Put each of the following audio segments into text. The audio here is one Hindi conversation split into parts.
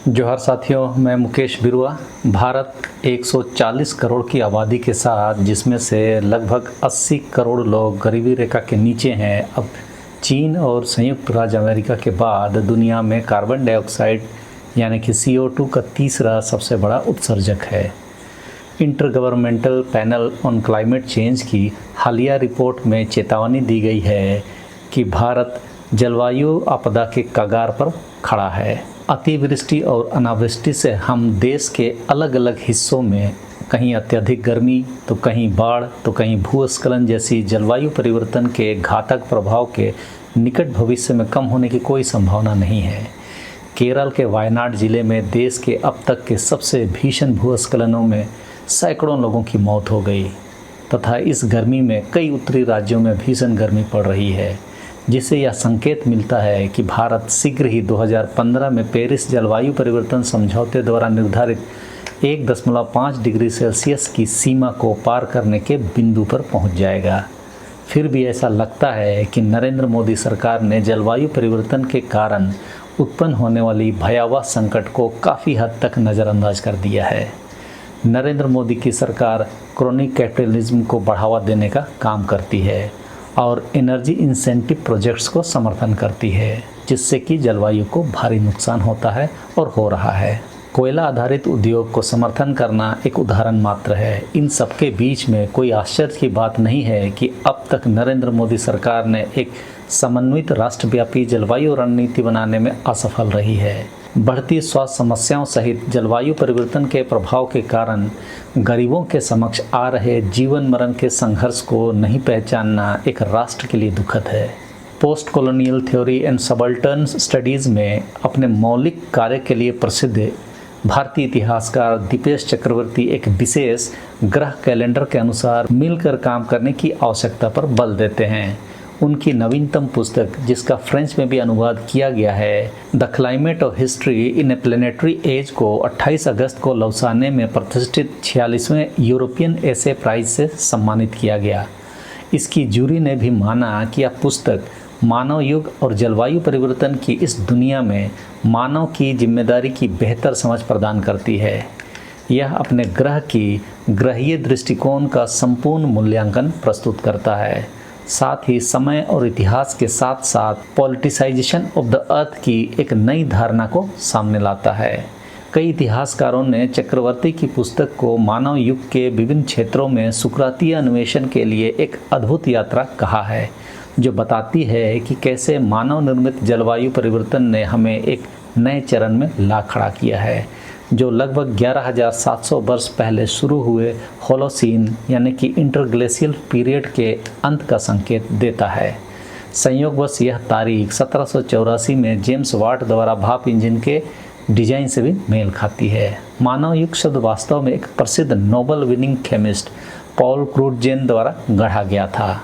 जोहार साथियों, मैं मुकेश बिरुआ। भारत 140 करोड़ की आबादी के साथ, जिसमें से लगभग 80 करोड़ लोग गरीबी रेखा के नीचे हैं, अब चीन और संयुक्त राज्य अमेरिका के बाद दुनिया में कार्बन डाइऑक्साइड यानी कि CO2 का तीसरा सबसे बड़ा उत्सर्जक है। Intergovernmental panel on climate change की हालिया रिपोर्ट में चेतावनी दी गई है कि भारत जलवायु आपदा के कगार पर खड़ा है। अतिवृष्टि और अनावृष्टि से हम देश के अलग अलग हिस्सों में कहीं अत्यधिक गर्मी, तो कहीं बाढ़, तो कहीं भूस्खलन जैसी जलवायु परिवर्तन के घातक प्रभाव के निकट भविष्य में कम होने की कोई संभावना नहीं है। केरल के वायनाड जिले में देश के अब तक के सबसे भीषण भूस्खलनों में सैकड़ों लोगों की मौत हो गई तथा इस गर्मी में कई उत्तरी राज्यों में भीषण गर्मी पड़ रही है, जिससे यह संकेत मिलता है कि भारत शीघ्र ही 2015 में पेरिस जलवायु परिवर्तन समझौते द्वारा निर्धारित 1.5 डिग्री सेल्सियस की सीमा को पार करने के बिंदु पर पहुंच जाएगा। फिर भी ऐसा लगता है कि नरेंद्र मोदी सरकार ने जलवायु परिवर्तन के कारण उत्पन्न होने वाली भयावह संकट को काफ़ी हद तक नज़रअंदाज कर दिया है। नरेंद्र मोदी की सरकार क्रोनिक कैपिटलिज्म को बढ़ावा देने का काम करती है और एनर्जी इंसेंटिव प्रोजेक्ट्स को समर्थन करती है, जिससे कि जलवायु को भारी नुकसान होता है और हो रहा है। कोयला आधारित उद्योग को समर्थन करना एक उदाहरण मात्र है। इन सबके बीच में कोई आश्चर्य की बात नहीं है कि अब तक नरेंद्र मोदी सरकार ने एक समन्वित राष्ट्रव्यापी जलवायु रणनीति बनाने में असफल रही है। बढ़ती स्वास्थ्य समस्याओं सहित जलवायु परिवर्तन के प्रभाव के कारण गरीबों के समक्ष आ रहे जीवन मरण के संघर्ष को नहीं पहचानना एक राष्ट्र के लिए दुखद है। Post colonial theory and subaltern studies में अपने मौलिक कार्य के लिए प्रसिद्ध भारतीय इतिहासकार दीपेश चक्रवर्ती एक विशेष ग्रह कैलेंडर के अनुसार मिलकर काम करने की आवश्यकता पर बल देते हैं। उनकी नवीनतम पुस्तक, जिसका फ्रेंच में भी अनुवाद किया गया है, the climate of history in a planetary age, को 28 अगस्त को लौसाने में प्रतिष्ठित 46वें यूरोपियन एसे प्राइज से सम्मानित किया गया। इसकी जूरी ने भी माना कि यह पुस्तक मानव युग और जलवायु परिवर्तन की इस दुनिया में मानव की जिम्मेदारी की बेहतर समझ प्रदान करती है। यह अपने ग्रह की ग्रहीय दृष्टिकोण का संपूर्ण मूल्यांकन प्रस्तुत करता है, साथ ही समय और इतिहास के साथ साथ पॉलिटिसाइजेशन ऑफ द अर्थ की एक नई धारणा को सामने लाता है। कई इतिहासकारों ने चक्रवर्ती की पुस्तक को मानव युग के विभिन्न क्षेत्रों में सुकरातीय अन्वेषण के लिए एक अद्भुत यात्रा कहा है, जो बताती है कि कैसे मानव निर्मित जलवायु परिवर्तन ने हमें एक नए चरण में ला खड़ा किया है, जो लगभग 11,700 वर्ष पहले शुरू हुए होलोसीन यानी कि इंटरग्लेशियल पीरियड के अंत का संकेत देता है। संयोगवश यह तारीख 1784 में जेम्स वाट द्वारा भाप इंजन के डिजाइन से भी मेल खाती है। मानव युग शब्द वास्तव में एक प्रसिद्ध नोबेल विनिंग केमिस्ट पॉल क्रूटजेन द्वारा गढ़ा गया था,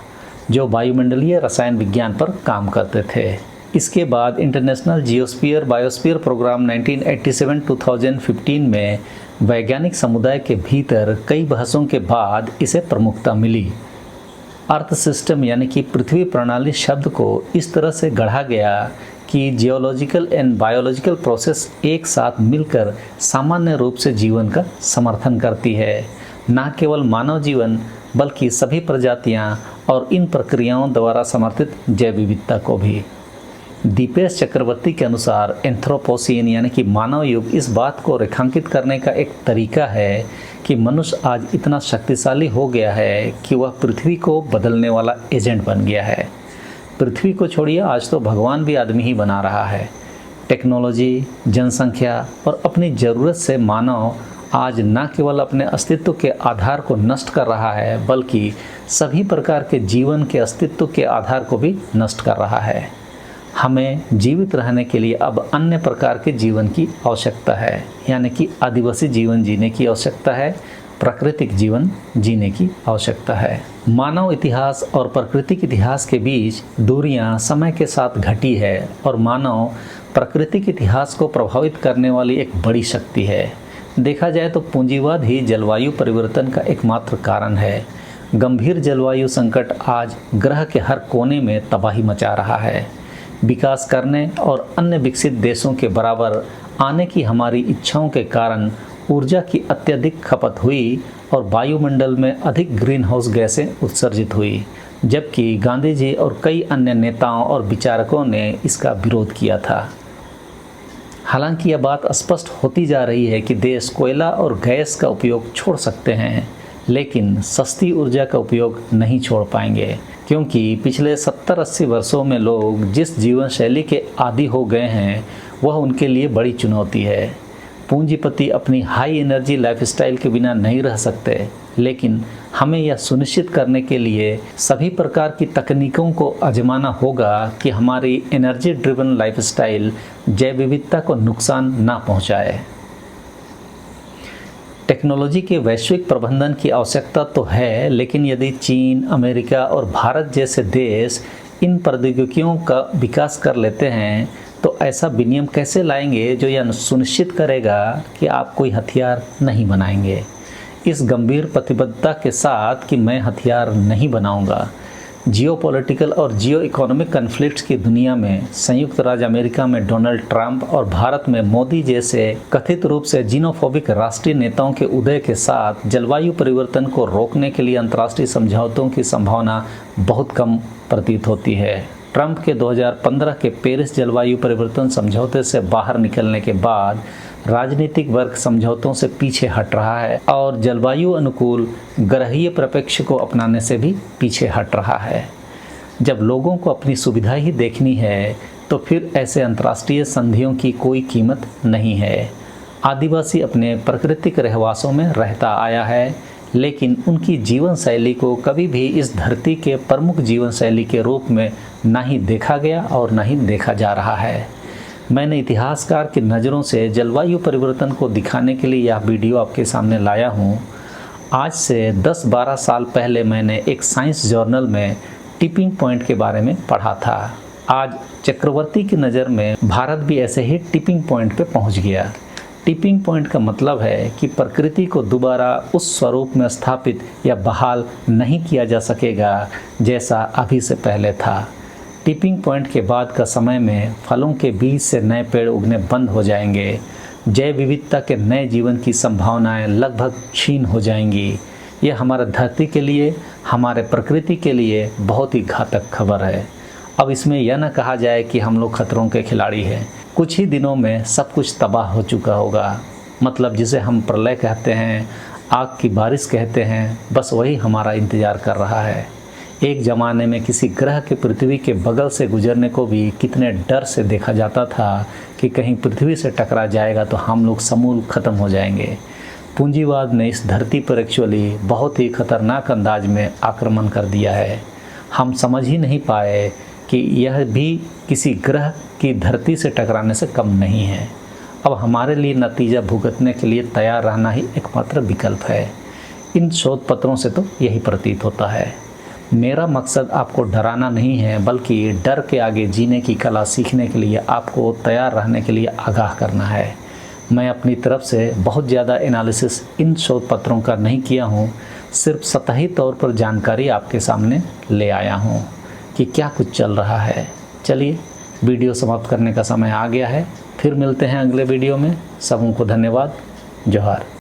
जो वायुमंडलीय रसायन विज्ञान पर काम करते थे। इसके बाद इंटरनेशनल जियोस्फीयर बायोस्फीयर प्रोग्राम 1987-2015 में वैज्ञानिक समुदाय के भीतर कई बहसों के बाद इसे प्रमुखता मिली। अर्थ सिस्टम यानी कि पृथ्वी प्रणाली शब्द को इस तरह से गढ़ा गया कि जियोलॉजिकल एंड बायोलॉजिकल प्रोसेस एक साथ मिलकर सामान्य रूप से जीवन का समर्थन करती है। न केवल मानव जीवन बल्कि सभी प्रजातियां और इन प्रक्रियाओं द्वारा समर्थित जैव विविधता को भी। दीपेश चक्रवर्ती के अनुसार एंथ्रोपोसीन यानी कि मानव युग इस बात को रेखांकित करने का एक तरीका है कि मनुष्य आज इतना शक्तिशाली हो गया है कि वह पृथ्वी को बदलने वाला एजेंट बन गया है। पृथ्वी को छोड़िए, आज तो भगवान भी आदमी ही बना रहा है। टेक्नोलॉजी, जनसंख्या और अपनी ज़रूरत से मानव आज न केवल अपने अस्तित्व के आधार को नष्ट कर रहा है, बल्कि सभी प्रकार के जीवन के अस्तित्व के आधार को भी नष्ट कर रहा है। हमें जीवित रहने के लिए अब अन्य प्रकार के जीवन की आवश्यकता है, यानी कि आदिवासी जीवन जीने की आवश्यकता है, प्राकृतिक जीवन जीने की आवश्यकता है। मानव इतिहास और प्राकृतिक इतिहास के बीच दूरियां समय के साथ घटी है और मानव प्राकृतिक इतिहास को प्रभावित करने वाली एक बड़ी शक्ति है। देखा जाए तो पूंजीवाद ही जलवायु परिवर्तन का एकमात्र कारण है। गंभीर जलवायु संकट आज ग्रह के हर कोने में तबाही मचा रहा है। विकास करने और अन्य विकसित देशों के बराबर आने की हमारी इच्छाओं के कारण ऊर्जा की अत्यधिक खपत हुई और वायुमंडल में अधिक ग्रीन हाउस गैसें उत्सर्जित हुई, जबकि गांधी जी और कई अन्य नेताओं और विचारकों ने इसका विरोध किया था। हालांकि यह बात स्पष्ट होती जा रही है कि देश कोयला और गैस का उपयोग छोड़ सकते हैं, लेकिन सस्ती ऊर्जा का उपयोग नहीं छोड़ पाएंगे, क्योंकि पिछले 70-80 वर्षों में लोग जिस जीवन शैली के आदी हो गए हैं वह उनके लिए बड़ी चुनौती है। पूंजीपति अपनी हाई एनर्जी लाइफस्टाइल के बिना नहीं रह सकते, लेकिन हमें यह सुनिश्चित करने के लिए सभी प्रकार की तकनीकों को आजमाना होगा कि हमारी एनर्जी ड्रिवन लाइफस्टाइल जैव विविधता को नुकसान ना पहुंचाए। टेक्नोलॉजी के वैश्विक प्रबंधन की आवश्यकता तो है, लेकिन यदि चीन, अमेरिका और भारत जैसे देश इन प्रौद्योगिकियों का विकास कर लेते हैं तो ऐसा विनियम कैसे लाएंगे जो यह सुनिश्चित करेगा कि आप कोई हथियार नहीं बनाएंगे। इस गंभीर प्रतिबद्धता के साथ कि मैं हथियार नहीं बनाऊंगा, जियोपॉलिटिकल और जियो इकोनॉमिक कन्फ्लिक्ट्स की दुनिया में संयुक्त राज्य अमेरिका में डोनाल्ड ट्रंप और भारत में मोदी जैसे कथित रूप से जीनोफोबिक राष्ट्रीय नेताओं के उदय के साथ जलवायु परिवर्तन को रोकने के लिए अंतर्राष्ट्रीय समझौतों की संभावना बहुत कम प्रतीत होती है। ट्रंप के 2015 के पेरिस जलवायु परिवर्तन समझौते से बाहर निकलने के बाद राजनीतिक वर्ग समझौतों से पीछे हट रहा है और जलवायु अनुकूल ग्रहीय परिप्रेक्ष्य को अपनाने से भी पीछे हट रहा है। जब लोगों को अपनी सुविधा ही देखनी है तो फिर ऐसे अंतर्राष्ट्रीय संधियों की कोई कीमत नहीं है। आदिवासी अपने प्राकृतिक रहवासों में रहता आया है, लेकिन उनकी जीवन शैली को कभी भी इस धरती के प्रमुख जीवन शैली के रूप में ना ही देखा गया और ना ही देखा जा रहा है। मैंने इतिहासकार की नज़रों से जलवायु परिवर्तन को दिखाने के लिए यह वीडियो आपके सामने लाया हूँ। आज से 10-12 साल पहले मैंने एक साइंस जर्नल में टिपिंग पॉइंट के बारे में पढ़ा था। आज चक्रवर्ती की नज़र में भारत भी ऐसे ही टिपिंग पॉइंट पे पहुँच गया। टिपिंग पॉइंट का मतलब है कि प्रकृति को दोबारा उस स्वरूप में स्थापित या बहाल नहीं किया जा सकेगा जैसा अभी से पहले था। टिपिंग पॉइंट के बाद का समय में फलों के बीज से नए पेड़ उगने बंद हो जाएंगे, जैव विविधता के नए जीवन की संभावनाएं लगभग क्षीण हो जाएंगी। यह हमारे धरती के लिए, हमारे प्रकृति के लिए बहुत ही घातक खबर है। अब इसमें यह न कहा जाए कि हम लोग खतरों के खिलाड़ी हैं। कुछ ही दिनों में सब कुछ तबाह हो चुका होगा। मतलब जिसे हम प्रलय कहते हैं, आग की बारिश कहते हैं, बस वही हमारा इंतज़ार कर रहा है। एक ज़माने में किसी ग्रह के पृथ्वी के बगल से गुजरने को भी कितने डर से देखा जाता था कि कहीं पृथ्वी से टकरा जाएगा तो हम लोग समूल ख़त्म हो जाएंगे। पूंजीवाद ने इस धरती पर एक्चुअली बहुत ही खतरनाक अंदाज में आक्रमण कर दिया है। हम समझ ही नहीं पाए कि यह भी किसी ग्रह की धरती से टकराने से कम नहीं है। अब हमारे लिए नतीजा भुगतने के लिए तैयार रहना ही एकमात्र विकल्प है। इन शोध पत्रों से तो यही प्रतीत होता है। मेरा मकसद आपको डराना नहीं है, बल्कि डर के आगे जीने की कला सीखने के लिए आपको तैयार रहने के लिए आगाह करना है। मैं अपनी तरफ से बहुत ज़्यादा एनालिसिस इन शोध पत्रों का नहीं किया हूँ, सिर्फ सतही तौर पर जानकारी आपके सामने ले आया हूँ कि क्या कुछ चल रहा है। चलिए, वीडियो समाप्त करने का समय आ गया है। फिर मिलते हैं अगले वीडियो में। सबों को धन्यवाद। जोहार।